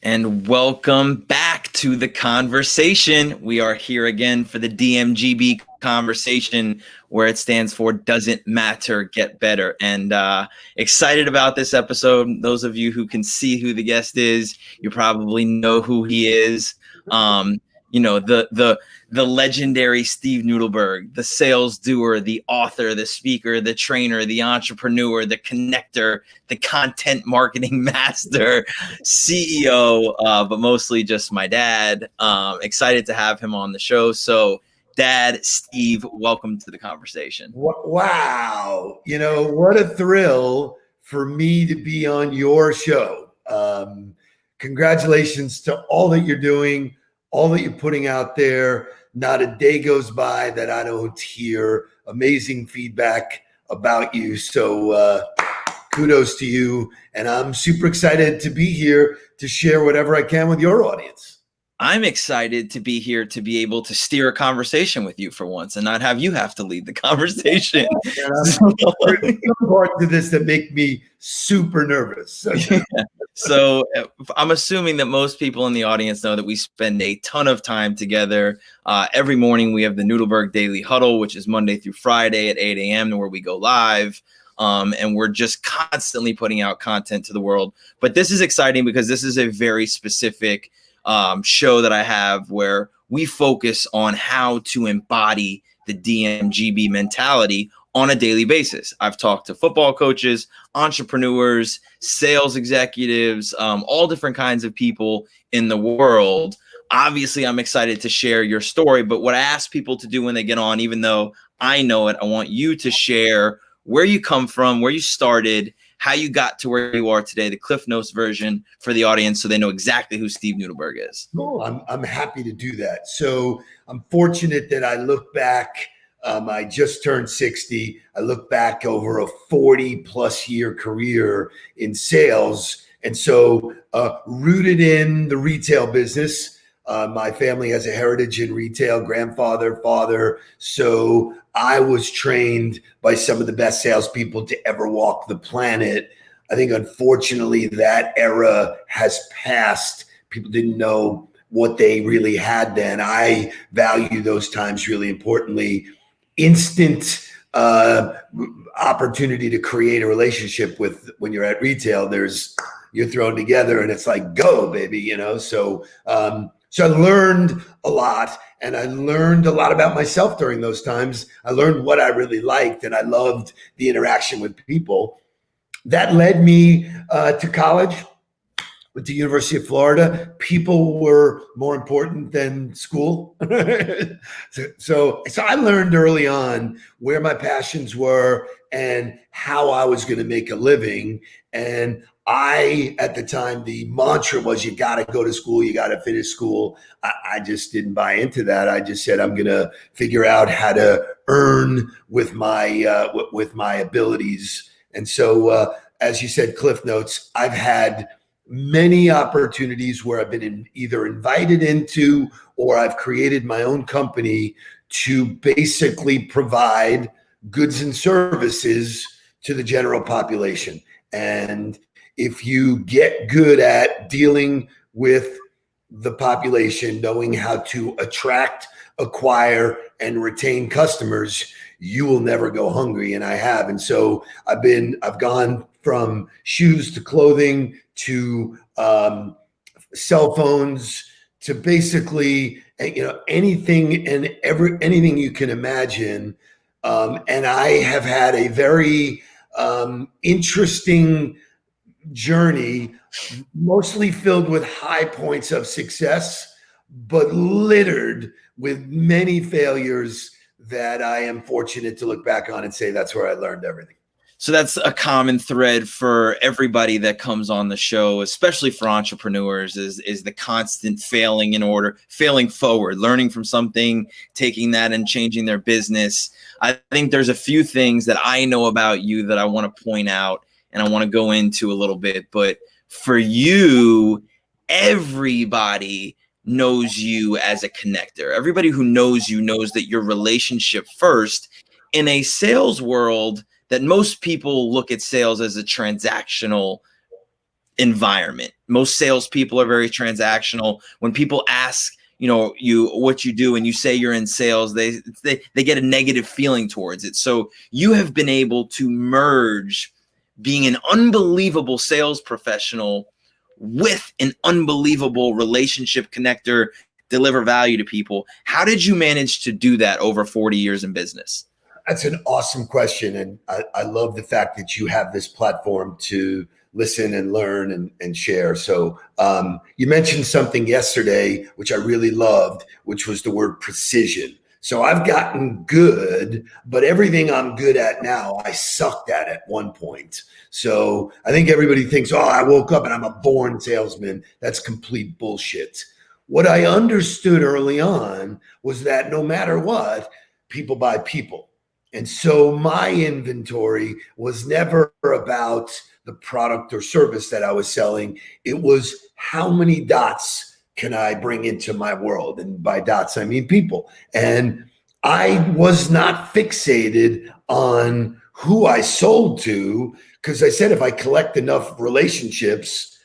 And welcome back to the conversation. We are here again for the DMGB conversation, where it stands for Doesn't Matter, Get Better. And excited about this episode. Those of you who can see who the guest is, you probably know who he is. The legendary Steve Nudelberg, the sales doer, the author, the speaker, the trainer, the entrepreneur, the connector, the content marketing master, CEO, but mostly just my dad. Excited to have him on the show. So, Dad, Steve, welcome to the conversation. Wow. What a thrill for me to be on your show. Congratulations to all that you're doing, all that you're putting out there. Not a day goes by that I don't hear amazing feedback about you. So kudos to you. And I'm super excited to be here to share whatever I can with your audience. I'm excited to be here to be able to steer a conversation with you for once and not have you have to lead the conversation. There's some parts of this that make me super nervous. So I'm assuming that most people in the audience know that we spend a ton of time together. Every morning we have the Nudelberg Daily Huddle, which is Monday through Friday at 8 a.m. where we go live. And we're just constantly putting out content to the world. But this is exciting because this is a very specific show that I have where we focus on how to embody the DMGB mentality on a daily basis. I've talked to football coaches, entrepreneurs, sales executives, all different kinds of people in the world. Obviously, I'm excited to share your story, but what I ask people to do when they get on, even though I know it, I want you to share where you come from, where you started, how you got to where you are today, the Cliff Notes version for the audience so they know exactly who Steve Nudelberg is. Cool. I'm happy to do that. So I'm fortunate that I look back. I just turned 60. I look back over a 40 plus year career in sales. And so rooted in the retail business. My family has a heritage in retail, grandfather, father. So I was trained by some of the best salespeople to ever walk the planet. I think, unfortunately, that era has passed. People didn't know what they really had then. I value those times really importantly. Instant opportunity to create a relationship with when you're at retail. You're thrown together and it's like, go, baby, So I learned a lot, and I learned a lot about myself during those times. I learned what I really liked, and I loved the interaction with people. That led me to college, with the University of Florida. People were more important than school. So I learned early on where my passions were and how I was going to make a living. And at the time, the mantra was, you got to go to school, you got to finish school. I just didn't buy into that. I just said, I'm going to figure out how to earn with my abilities. And so, as you said, Cliff Notes, I've had many opportunities where I've been either invited into or I've created my own company to basically provide goods and services to the general population. And if you get good at dealing with the population, knowing how to attract, acquire, and retain customers, you will never go hungry. And I have. And so I've gone from shoes to clothing to cell phones to basically, anything and anything you can imagine. And I have had a very interesting journey, mostly filled with high points of success, but littered with many failures that I am fortunate to look back on and say that's where I learned everything. So that's a common thread for everybody that comes on the show, especially for entrepreneurs, is the constant failing forward, learning from something, taking that and changing their business. I think there's a few things that I know about you that I want to point out and I want to go into a little bit. But for you, everybody knows you as a connector. Everybody who knows you knows that you're relationship first. In a sales world, that most people look at sales as a transactional environment. Most salespeople are very transactional. When people ask, you what you do and you say you're in sales, they get a negative feeling towards it. So you have been able to merge being an unbelievable sales professional with an unbelievable relationship connector, deliver value to people. How did you manage to do that over 40 years in business? That's an awesome question. And I love the fact that you have this platform to listen and learn and share. So you mentioned something yesterday, which I really loved, which was the word precision. So I've gotten good, but everything I'm good at now, I sucked at one point. So I think everybody thinks, oh, I woke up and I'm a born salesman. That's complete bullshit. What I understood early on was that no matter what, people buy people. And so my inventory was never about the product or service that I was selling. It was how many dots can I bring into my world? And by dots, I mean people. And I was not fixated on who I sold to, because I said, if I collect enough relationships,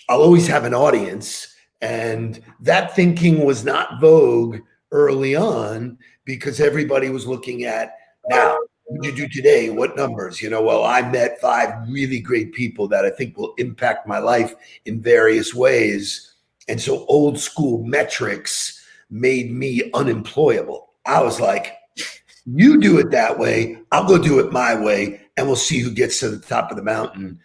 I'll always have an audience. And that thinking was not vogue early on, because everybody was looking at, now, what did you do today? What numbers? Well, I met 5 really great people that I think will impact my life in various ways. And so old school metrics made me unemployable. I was like, you do it that way, I'll go do it my way, and we'll see who gets to the top of the mountain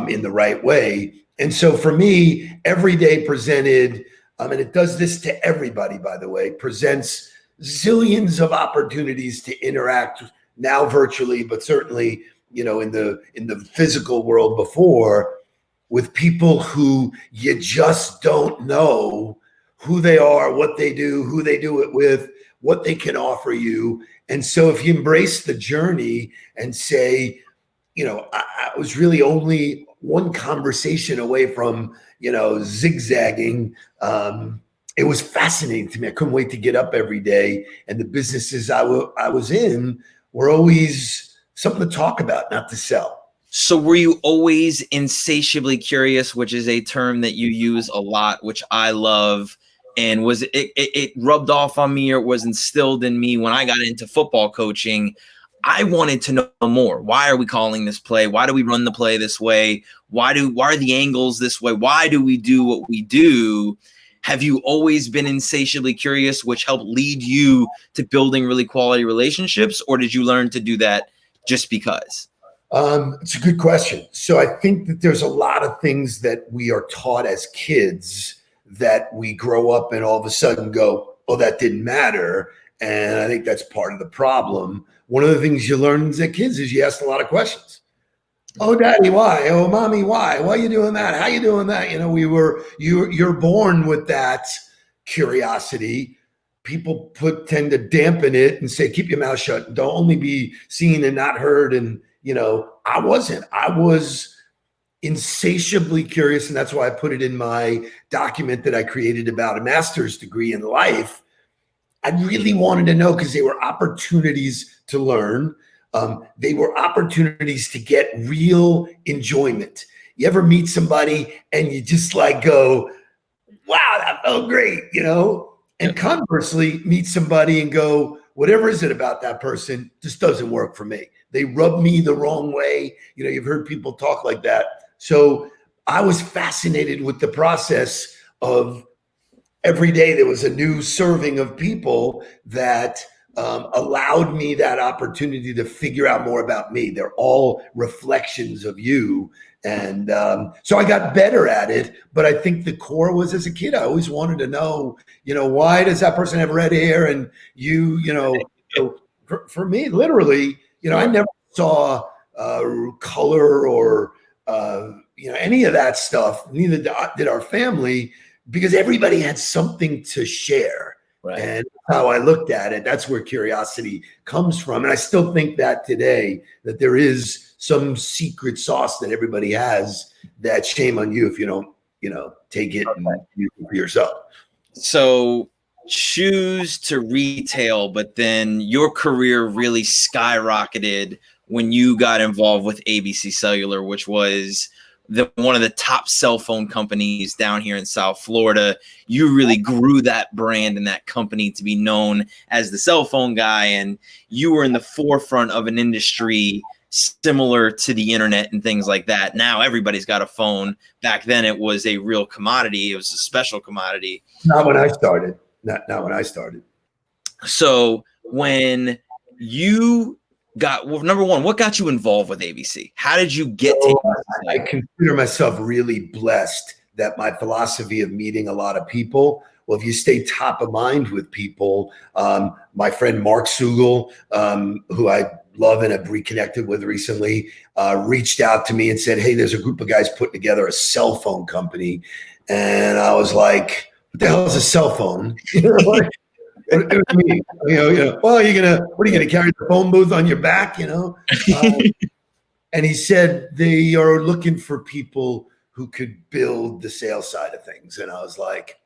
in the right way. And so for me, every day presented, and it does this to everybody, by the way, presents zillions of opportunities to interact now virtually, but certainly, in the physical world before, with people who you just don't know who they are, what they do, who they do it with, what they can offer you. And so if you embrace the journey and say, I was really only one conversation away from, zigzagging, it was fascinating to me. I couldn't wait to get up every day. And the businesses I was in were always something to talk about, not to sell. So were you always insatiably curious, which is a term that you use a lot, which I love? And was it rubbed off on me, or was instilled in me when I got into football coaching? I wanted to know more. Why are we calling this play? Why do we run the play this way? Why are the angles this way? Why do we do what we do? Have you always been insatiably curious, which helped lead you to building really quality relationships? Or did you learn to do that just because? It's a good question. So I think that there's a lot of things that we are taught as kids that we grow up and all of a sudden go, oh, that didn't matter. And I think that's part of the problem. One of the things you learn as a kid is you ask a lot of questions. Oh, daddy, why? Oh, mommy, why? Why are you doing that? How are you doing that? You're born with that curiosity. People tend to dampen it and say, keep your mouth shut and don't only be seen and not heard. And, I wasn't. I was insatiably curious. And that's why I put it in my document that I created about a master's degree in life. I really wanted to know, because they were opportunities to learn. They were opportunities to get real enjoyment. You ever meet somebody and you just go, wow, that felt great, And conversely, meet somebody and go, whatever is it about that person just doesn't work for me. They rub me the wrong way. You've heard people talk like that. So I was fascinated with the process of every day there was a new serving of people that allowed me that opportunity to figure out more about me. They're all reflections of you. And so I got better at it. But I think the core was, as a kid, I always wanted to know, why does that person have red hair? And for me, literally, I never saw color or, any of that stuff. Neither did our family, because everybody had something to share. Right. And how I looked at it, that's where curiosity comes from. And I still think that today, that there is some secret sauce that everybody has, that shame on you if you don't, take it and use it for yourself. So choose to retail, but then your career really skyrocketed when you got involved with ABC Cellular, which was one of the top cell phone companies down here in South Florida. You really grew that brand and that company to be known as the cell phone guy, and you were in the forefront of an industry similar to the internet and things like that. Now everybody's got a phone. Back then it was a real commodity. It was a special commodity. Not when I started. Not when I started. So when you got, well, number one, what got you involved with ABC? How did you get to ABC? I consider myself really blessed that my philosophy of meeting a lot of people, well, if you stay top of mind with people, my friend Mark Sugel, who I love and have reconnected with recently, reached out to me and said, hey, there's a group of guys putting together a cell phone company. And I was like, what the hell is a cell phone? You know, like, what do you mean? Well, what are you gonna carry the phone booth on your back? And he said they are looking for people who could build the sales side of things. And I was like,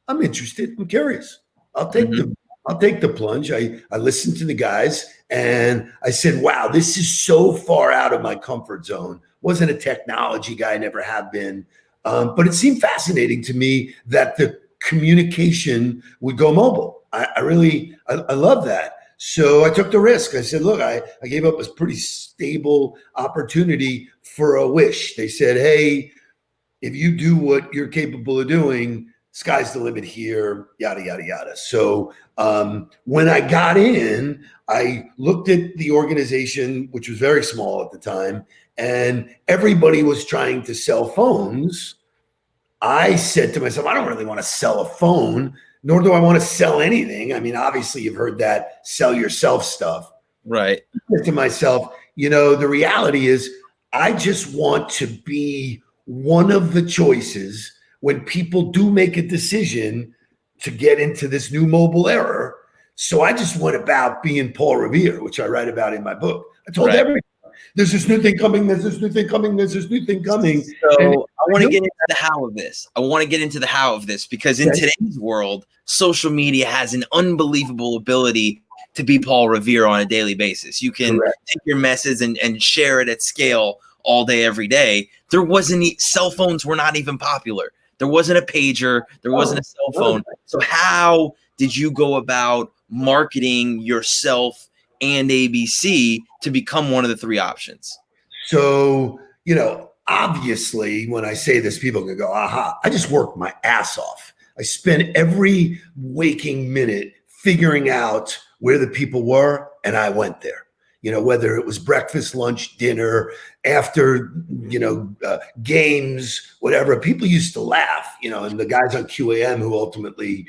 I'm interested. I'm curious. I'll take the plunge. I listened to the guys and I said, wow, this is so far out of my comfort zone. Wasn't a technology guy, never have been. But it seemed fascinating to me that the communication would go mobile. I love that. So I took the risk. I said, look, I gave up a pretty stable opportunity for a wish. They said, hey, if you do what you're capable of doing, sky's the limit here, yada, yada, yada. So when I got in, I looked at the organization, which was very small at the time, and everybody was trying to sell phones. I said to myself, I don't really want to sell a phone, nor do I want to sell anything. I mean, obviously you've heard that sell yourself stuff. Right. I said to myself, the reality is I just want to be one of the choices when people do make a decision to get into this new mobile era. So I just went about being Paul Revere, which I write about in my book. I told everyone, there's this new thing coming, there's this new thing coming, there's this new thing coming. So I want to get into the how of this. I want to get into the how of this because in today's world, social media has an unbelievable ability to be Paul Revere on a daily basis. You can take your message and share it at scale all day, every day. There wasn't, cell phones were not even popular. There wasn't a pager. There wasn't a cell phone. So how did you go about marketing yourself and ABC to become one of the three options? So, obviously when I say this, people can go, aha, I just worked my ass off. I spent every waking minute figuring out where the people were, and I went there. Whether it was breakfast, lunch, dinner, after, games, whatever. People used to laugh, and the guys on QAM who ultimately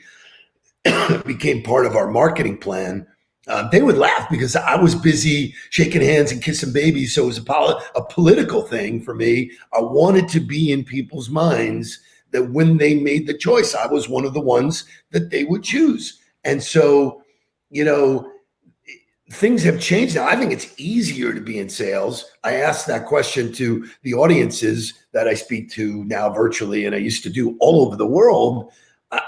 became part of our marketing plan, they would laugh because I was busy shaking hands and kissing babies. So it was a political thing for me. I wanted to be in people's minds that when they made the choice, I was one of the ones that they would choose. And so, things have changed now. I think it's easier to be in sales. I asked that question to the audiences that I speak to now virtually, and I used to do all over the world.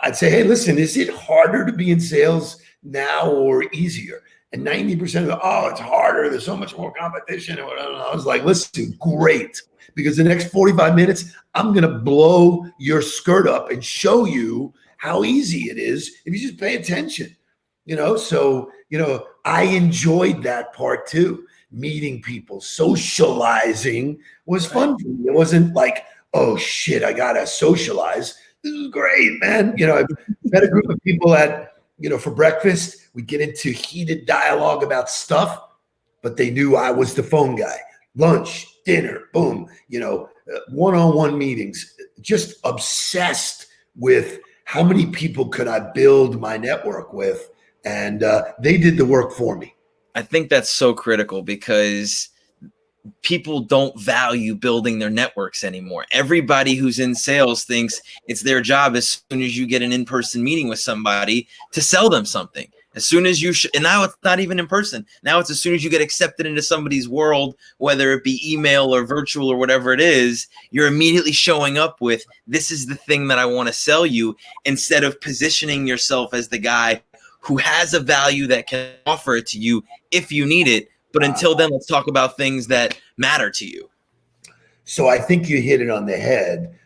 I'd say, hey, listen, is it harder to be in sales now or easier? And 90% of them, oh, it's harder. There's so much more competition. And I was like, listen, great. Because the next 45 minutes, I'm going to blow your skirt up and show you how easy it is if you just pay attention. So, I enjoyed that part too. Meeting people, socializing was fun for me. It wasn't like, oh shit, I got to socialize. This is great, man. I met a group of people at, for breakfast. We'd get into heated dialogue about stuff, but they knew I was the phone guy. Lunch, dinner, boom, one-on-one meetings, just obsessed with how many people could I build my network with. And they did the work for me. I think that's so critical because people don't value building their networks anymore. Everybody who's in sales thinks it's their job as soon as you get an in-person meeting with somebody to sell them something. As soon as you, and now it's not even in person. Now it's as soon as you get accepted into somebody's world, whether it be email or virtual or whatever it is, you're immediately showing up with, this is the thing that I want to sell you, instead of positioning yourself as the guy who has a value that can offer it to you if you need it. But until then, let's talk about things that matter to you. So I think you hit it on the head.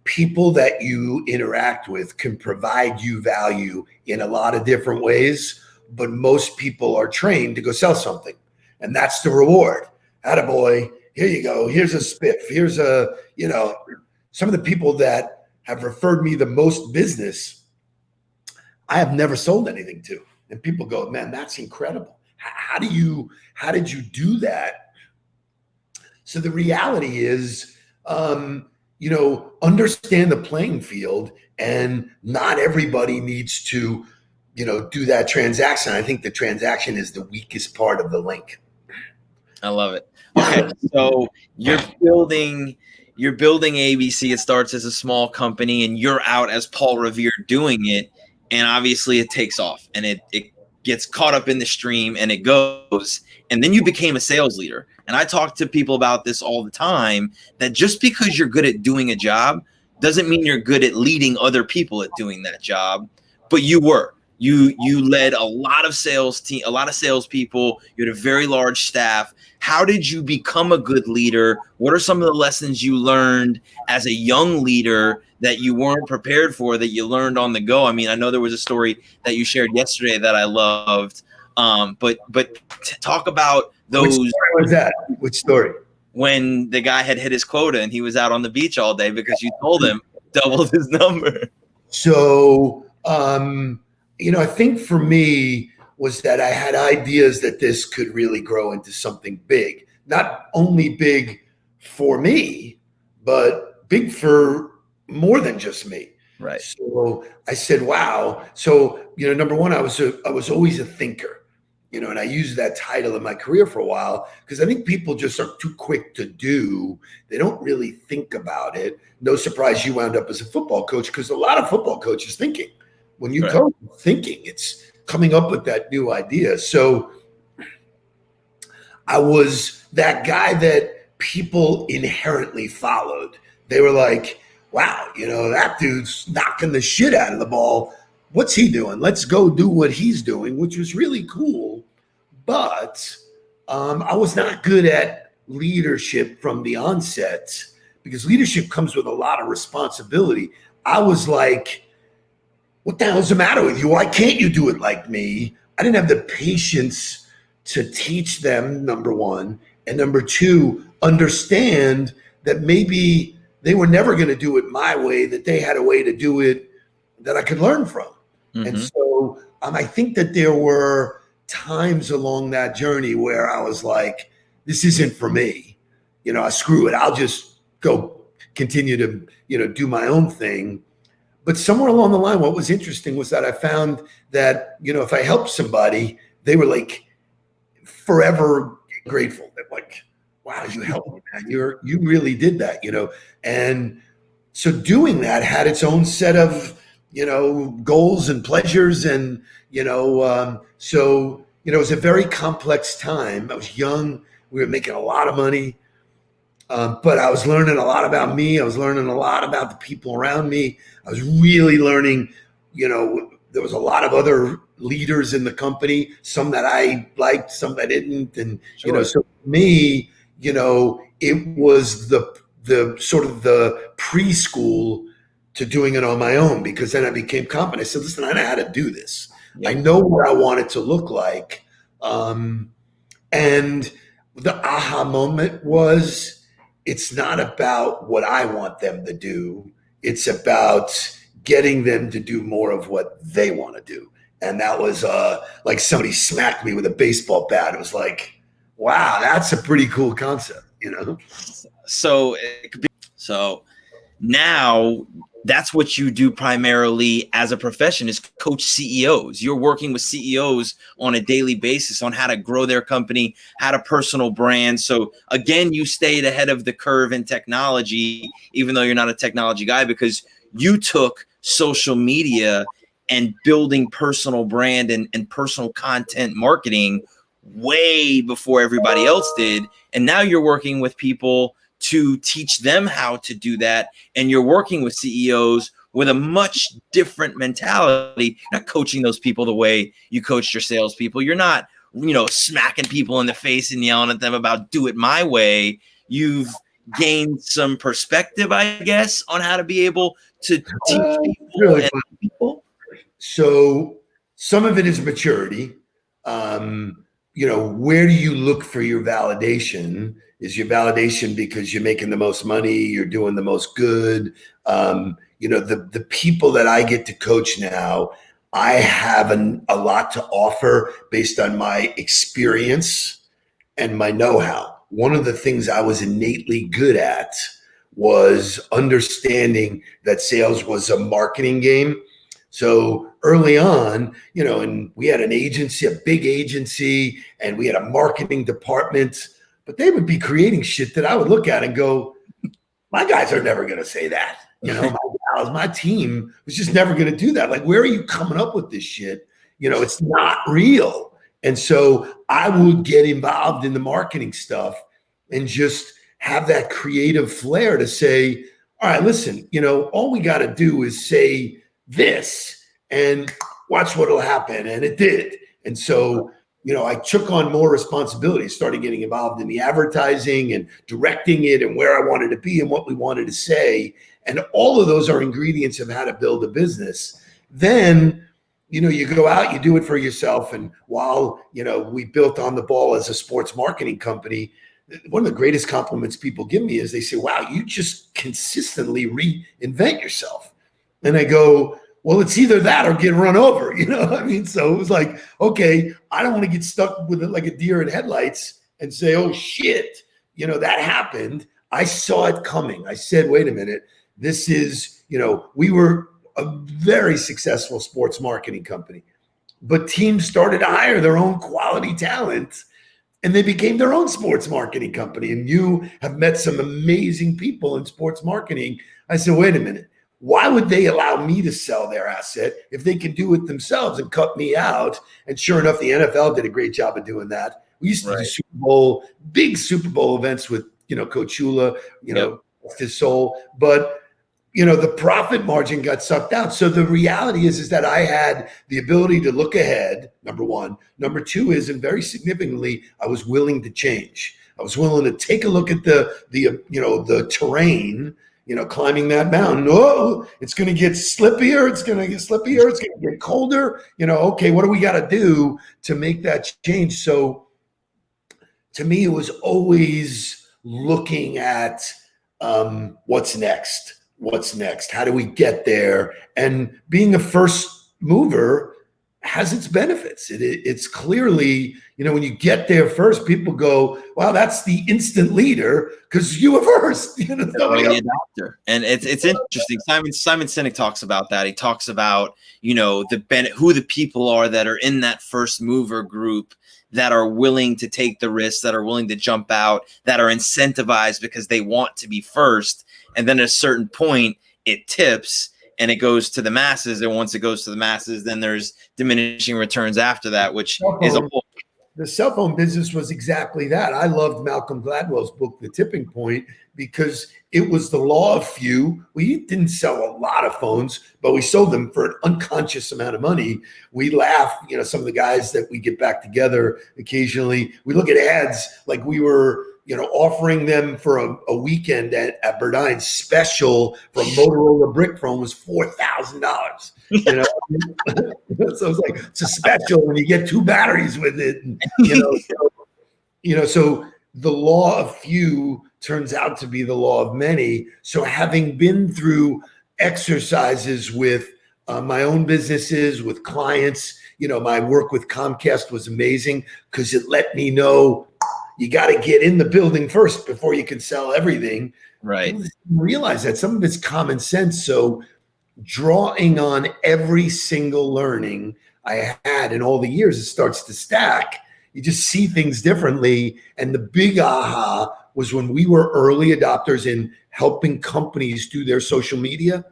People that you interact with can provide you value in a lot of different ways, but most people are trained to go sell something, and that's the reward. Attaboy, here you go. Here's a spiff. Here's a, some of the people that have referred me the most business, I have never sold anything to. And people go, man, that's incredible. How did you do that? So the reality is, understand the playing field, and not everybody needs to, do that transaction. I think the transaction is the weakest part of the link. I love it. Okay, so you're building ABC. It starts as a small company, and you're out as Paul Revere doing it, and obviously it takes off, and it gets caught up in the stream, and it goes, and then you became a sales leader. And I talk to people about this all the time, that just because you're good at doing a job doesn't mean you're good at leading other people at doing that job. But you were. You led a lot of salespeople. You had a very large staff. How did you become a good leader? What are some of the lessons you learned as a young leader that you weren't prepared for, that you learned on the go? I mean, I know there was a story that you shared yesterday that I loved. But talk about those. Which story was that? Which story? When the guy had hit his quota and he was out on the beach all day because you told him doubled his number. So, I think for me was that I had ideas that this could really grow into something big, not only big for me, but big for more than just me. Right. So I said, wow. So, number one, I was always a thinker, and I used that title in my career for a while because I think people just are too quick to do. They don't really think about it. No surprise you wound up as a football coach, because a lot of football coaches thinking. When you go thinking, it's coming up with that new idea. So I was that guy that people inherently followed. They were like, wow, that dude's knocking the shit out of the ball. What's he doing? Let's go do what he's doing, which was really cool. But I was not good at leadership from the onset, because leadership comes with a lot of responsibility. I was like, what the hell's the matter with you? Why can't you do it like me? I didn't have the patience to teach them, number one. And number two, understand that maybe they were never going to do it my way, that they had a way to do it that I could learn from. Mm-hmm. And so I think that there were times along that journey where I was like, this isn't for me. Screw it. I'll just go continue to, do my own thing. But somewhere along the line, what was interesting was that I found that, if I helped somebody, they were like forever grateful. They're like, wow, you helped me, man. You really did that, And so doing that had its own set of, goals and pleasures. And, so, it was a very complex time. I was young. We were making a lot of money. But I was learning a lot about me. I was learning a lot about the people around me. I was really learning, there was a lot of other leaders in the company, some that I liked, some that I didn't. And, sure. So for me, it was the sort of the preschool to doing it on my own, because then I became competent. I said, listen, I know how to do this. Yeah. I know what I want it to look like. And the aha moment was, it's not about what I want them to do. It's about getting them to do more of what they want to do. And that was like somebody smacked me with a baseball bat. It was like, wow, that's a pretty cool concept, So now that's what you do primarily as a profession, is coach CEOs. You're working with CEOs on a daily basis on how to grow their company, how to personal brand. So again, you stayed ahead of the curve in technology, even though you're not a technology guy, because you took social media and building personal brand and personal content marketing way before everybody else did. And now you're working with people to teach them how to do that. And you're working with CEOs with a much different mentality. You're not coaching those people the way you coached your salespeople. You're not, smacking people in the face and yelling at them about do it my way. You've gained some perspective, I guess, on how to be able to teach people really and people? So some of it is maturity. Where do you look for your validation? Is your validation because you're making the most money, you're doing the most good? The people that I get to coach now, I have a lot to offer based on my experience and my know-how. One of the things I was innately good at was understanding that sales was a marketing game. So early on, and we had an agency, a big agency, and we had a marketing department, but they would be creating shit that I would look at and go, my guys are never going to say that. My team was just never going to do that. Like, where are you coming up with this shit? It's not real. And so I would get involved in the marketing stuff and just have that creative flair to say, all right, listen, all we got to do is say this and watch what'll happen. And it did. And so, I took on more responsibility, started getting involved in the advertising and directing it and where I wanted to be and what we wanted to say. And all of those are ingredients of how to build a business. Then, you go out, you do it for yourself. And while, we built On the Ball as a sports marketing company, one of the greatest compliments people give me is they say, wow, you just consistently reinvent yourself. And I go, well, it's either that or get run over, So it was like, okay, I don't want to get stuck with it like a deer in headlights and say, oh shit, that happened. I saw it coming. I said, wait a minute, this is, we were a very successful sports marketing company, but teams started to hire their own quality talent and they became their own sports marketing company. And you have met some amazing people in sports marketing. I said, wait a minute. Why would they allow me to sell their asset if they can do it themselves and cut me out? And sure enough, the NFL did a great job of doing that. We used to do big Super Bowl events with, Coach Shula, his soul. But, the profit margin got sucked out. So the reality is that I had the ability to look ahead, number one. Number two is, and very significantly, I was willing to change. I was willing to take a look at the terrain, climbing that mountain. Oh, it's going to get slippier. It's going to get slippier. It's going to get colder. Okay, what do we got to do to make that change? So to me, it was always looking at what's next. What's next? How do we get there? And being a first mover has its benefits. It's clearly, when you get there first, people go, wow, that's the instant leader because you were first. The adopter. And it's interesting. Simon Sinek talks about that. He talks about, who the people are that are in that first mover group that are willing to take the risks, that are willing to jump out, that are incentivized because they want to be first. And then at a certain point, it tips and it goes to the masses. And once it goes to the masses, then there's diminishing returns after that, which is a whole. The cell phone business was exactly that. I loved Malcolm Gladwell's book, The Tipping Point, because it was the law of few. We didn't sell a lot of phones, but we sold them for an unconscious amount of money. We laugh, some of the guys that we get back together occasionally, we look at ads like we were, offering them for a weekend at Burdine special for a Motorola brick phone was $4,000. So it's like, it's a special when you get 2 batteries with it. And, so the law of few turns out to be the law of many. So having been through exercises with my own businesses, with clients, my work with Comcast was amazing because it let me know you got to get in the building first before you can sell everything. Right. Realize that some of it's common sense. So drawing on every single learning I had in all the years, it starts to stack. You just see things differently. And the big aha was when we were early adopters in helping companies do their social media.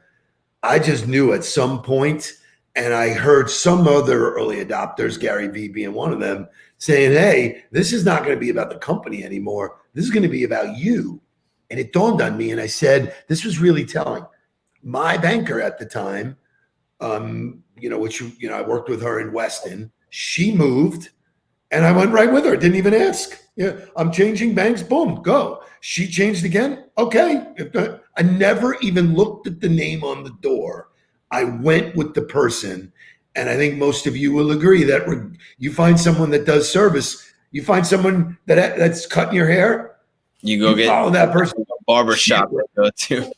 I just knew at some point, and I heard some other early adopters, Gary Vee being one of them, saying, hey, this is not going to be about the company anymore. This is going to be about you. And it dawned on me, and I said, this was really telling. My banker at the time, which, I worked with her in Weston, she moved And I went right with her. Didn't even ask. Yeah, I'm changing banks. Boom, go. She changed again. Okay. I never even looked at the name on the door. I went with the person. And I think most of you will agree that you find someone that does service, you find someone that's cutting your hair, you go get follow that person. Barber shop to go to.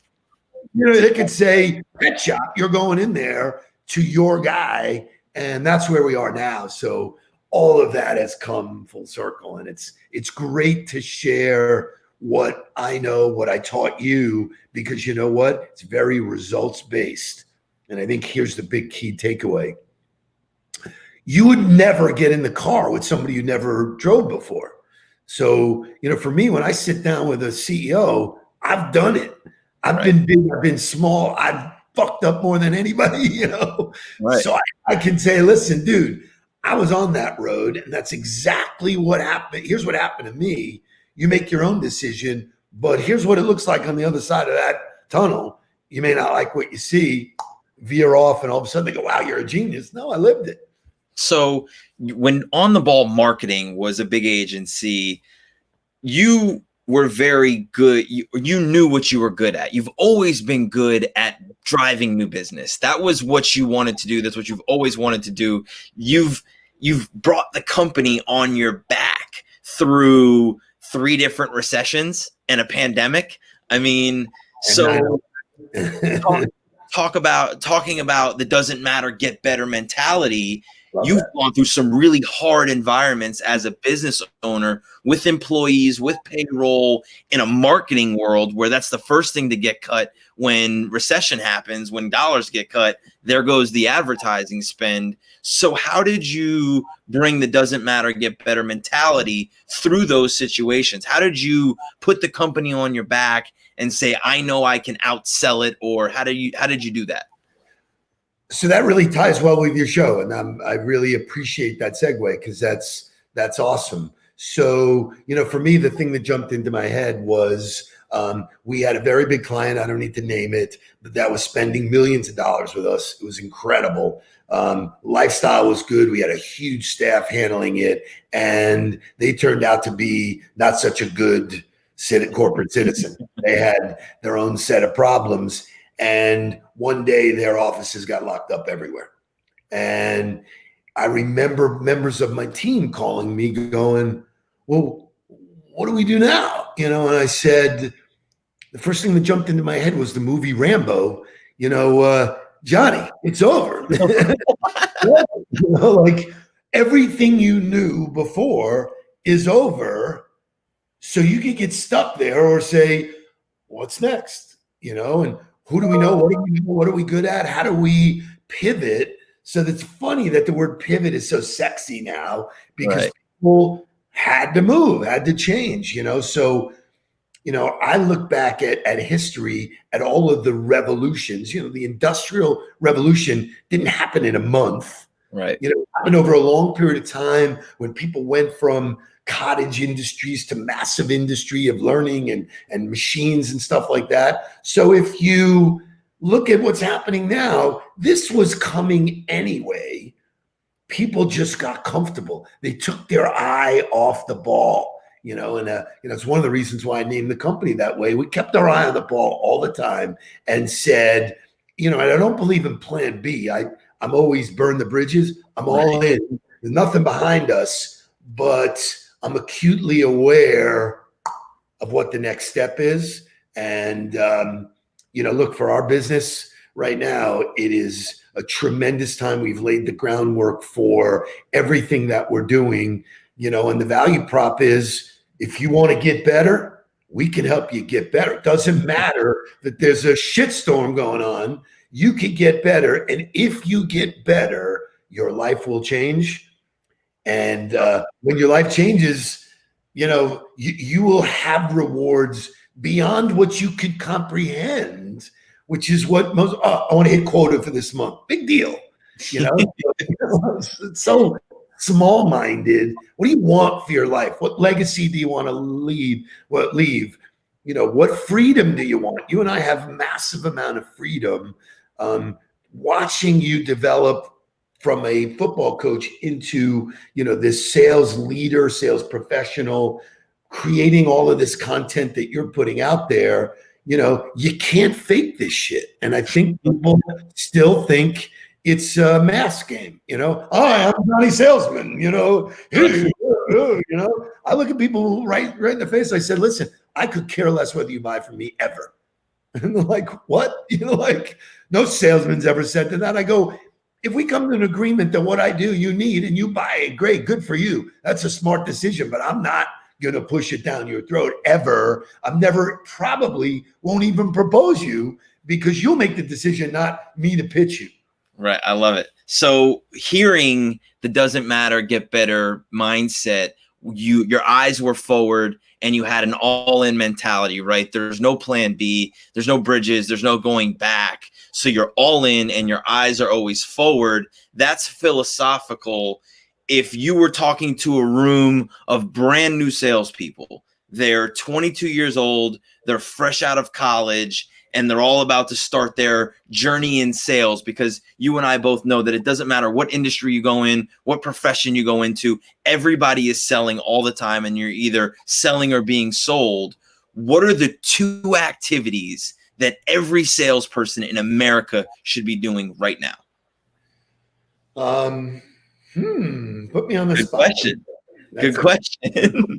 You know, they could say pet shop. You're going in there to your guy, and that's where we are now. So all of that has come full circle, and it's great to share what I know, what I taught you, because you know what? It's very results based. And I think here's the big key takeaway. You would never get in the car with somebody you never drove before. So, you know, for me, when I sit down with a CEO, I've done it. I've been big, I've been small, I've fucked up more than anybody, you know? Right. So I can say, listen, dude, I was on that road, and that's exactly what happened. Here's what happened to me. You make your own decision, but here's what it looks like on the other side of that tunnel. You may not like what you see, veer off, and all of a sudden they go, wow, you're a genius. No, I lived it. So when On the Ball Marketing was a big agency, you were very good. You knew what you were good at. You've always been good at driving new business. That was what you wanted to do. That's what you've always wanted to do. You've brought the company on your back through 3 different recessions and a pandemic. I mean, so talking about the doesn't matter, get better mentality. You've gone through some really hard environments as a business owner with employees, with payroll, in a marketing world where that's the first thing to get cut when recession happens, when dollars get cut, there goes the advertising spend. So how did you bring the doesn't matter, get better mentality through those situations? How did you put the company on your back and say, I know I can outsell it? Or how did you do that? So that really ties well with your show, and I really appreciate that segue, because that's awesome. So, you know, for me, the thing that jumped into my head was we had a very big client. I don't need to name it, but that was spending millions of dollars with us. It was incredible. Lifestyle was good. We had a huge staff handling it, and they turned out to be not such a good corporate citizen. They had their own set of problems. And one day their offices got locked up everywhere. And I remember members of my team calling me going, well, what do we do now? You know, and I said, the first thing that jumped into my head was the movie Rambo, you know, Johnny, it's over. You know, like everything you knew before is over. So you could get stuck there or say, what's next? You know, and who do we know? What do we know? What are we good at? How do we pivot? So that's funny that the word pivot is so sexy now, because people had to move, had to change, you know? So, you know, I look back at history, at all of the revolutions. You know, the Industrial Revolution didn't happen in a month. Right. You know, it happened over a long period of time when people went from cottage industries to massive industry of learning and machines and stuff like that. So if you look at what's happening now, this was coming anyway. People just got comfortable. They took their eye off the ball, you know, and you know, it's one of the reasons why I named the company that way. We kept our eye on the ball all the time and said, you know, and I don't believe in plan B. I'm always burn the bridges. I'm all in. There's nothing behind us, but I'm acutely aware of what the next step is. And, you know, look, for our business right now, it is a tremendous time. We've laid the groundwork for everything that we're doing, you know, and the value prop is, if you want to get better, we can help you get better. It doesn't matter that there's a shitstorm going on. You can get better. And if you get better, your life will change. And when your life changes, you know, you will have rewards beyond what you could comprehend, which is what most, I want to hit quota for this month. Big deal. You know, it's so small-minded. What do you want for your life? What legacy do you want to leave? You know, what freedom do you want? You and I have massive amount of freedom. Watching you develop from a football coach into, this sales leader, sales professional, creating all of this content that you're putting out there. You can't fake this shit. And I think people still think it's a mass game, oh, I'm Johnny Salesman, I look at people right in the face. I said, listen, I could care less whether you buy from me ever. And they're like, what? No salesman's ever said to that. I go, if we come to an agreement that what I do, you need, and you buy it, great, good for you. That's a smart decision, but I'm not going to push it down your throat ever. I'm never, probably won't even propose you, because you'll make the decision, not me to pitch you. Right. I love it. So hearing the doesn't matter, get better mindset, your eyes were forward and you had an all-in mentality, right? There's no plan B, there's no bridges, there's no going back. So you're all in and your eyes are always forward. That's philosophical. If you were talking to a room of brand new salespeople, they're 22 years old, they're fresh out of college, and they're all about to start their journey in sales, because you and I both know that it doesn't matter what industry you go in, what profession you go into, everybody is selling all the time, and you're either selling or being sold. What are the 2 activities that every salesperson in America should be doing right now? Put me on the spot. Question. Good question.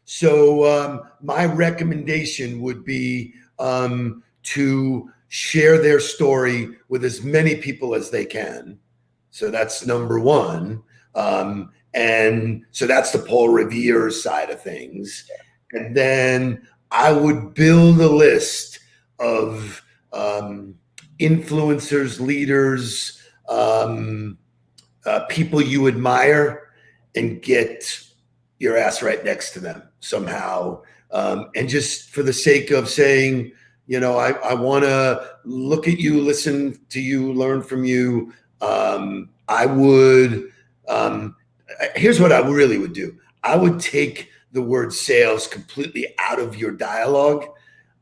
So my recommendation would be to share their story with as many people as they can. So that's number one. And so that's the Paul Revere side of things. And then I would build a list of influencers, leaders, people you admire, and get your ass right next to them somehow. And just for the sake of saying, I want to look at you, listen to you, learn from you. I would, here's what I really would do. I would take the word sales completely out of your dialogue.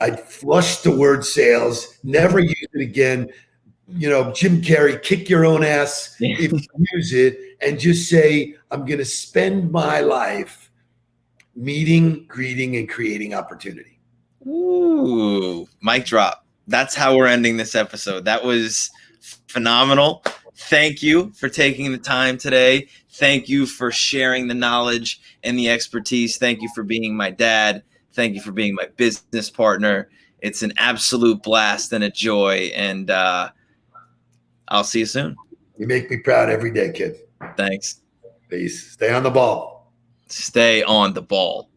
I'd flush the word sales, never use it again. Jim Carrey, kick your own ass if you use it, and just say, I'm going to spend my life meeting, greeting, and creating opportunity. Ooh, mic drop. That's how we're ending this episode. That was phenomenal. Thank you for taking the time today. Thank you for sharing the knowledge and the expertise. Thank you for being my dad. Thank you for being my business partner. It's an absolute blast and a joy. And I'll see you soon. You make me proud every day, kid. Thanks. Peace. Stay on the ball. Stay on the ball.